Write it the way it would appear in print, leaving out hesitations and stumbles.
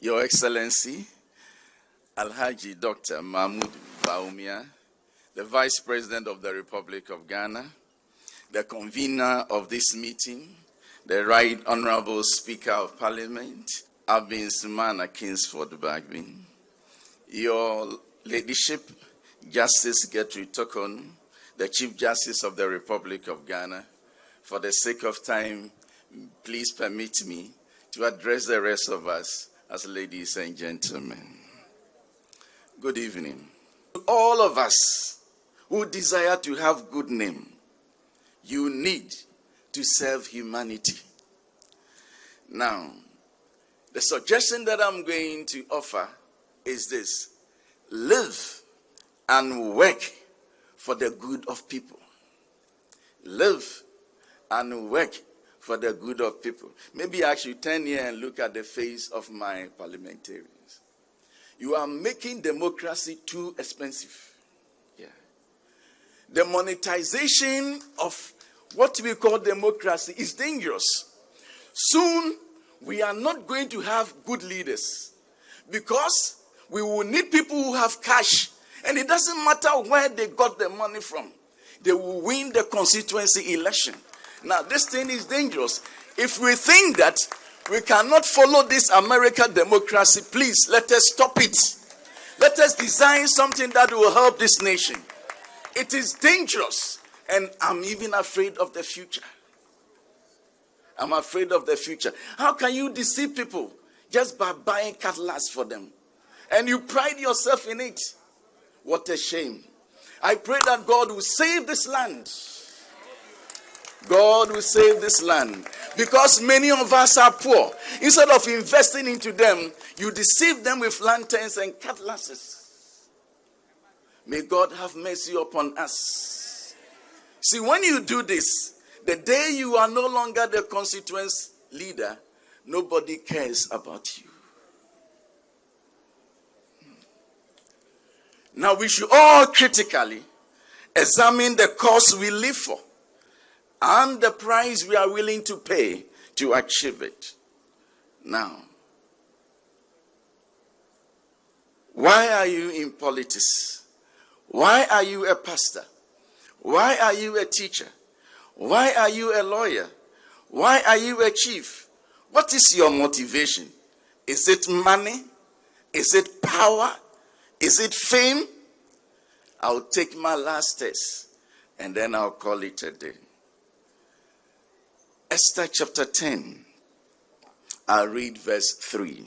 Your Excellency, Alhaji Dr. Mahmoud Bawumia, the Vice President of the Republic of Ghana, the convener of this meeting, the Right Honorable Speaker of Parliament, Abin Sumana Kingsford Bagbin, Your Ladyship, Justice Gertrude Tokon, the Chief Justice of the Republic of Ghana. For the sake of time, please permit me to address the rest of us as ladies and gentlemen. Good evening. All of us who desire to have good name, you need to serve humanity. Now, the suggestion that I'm going to offer is this: live and work for the good of people. Live and work for the good of people. Maybe I should turn here and look at the face of my parliamentarians. You are making democracy too expensive. Yeah. The monetization of what we call democracy is dangerous. Soon, we are not going to have good leaders because we will need people who have cash, and it doesn't matter where they got the money from. They will win the constituency election. Now, this thing is dangerous. If we think that we cannot follow this American democracy, please let us stop it. Let us design something that will help this nation. It is dangerous, and I'm even afraid of the future. I'm afraid of the future. How can you deceive people just by buying cutlass for them? And you pride yourself in it. What a shame. I pray that God will save this land. God will save this land. Because many of us are poor. Instead of investing into them, you deceive them with lanterns and cutlasses. May God have mercy upon us. See, when you do this, the day you are no longer the constituency leader, nobody cares about you. Now we should all critically examine the cause we live for and the price we are willing to pay to achieve it. Now, why are you in politics? Why are you a pastor? Why are you a teacher? Why are you a lawyer? Why are you a chief? What is your motivation? Is it money? Is it power? Is it fame? I'll take my last test and then I'll call it a day. Esther chapter 10. I'll read verse 3.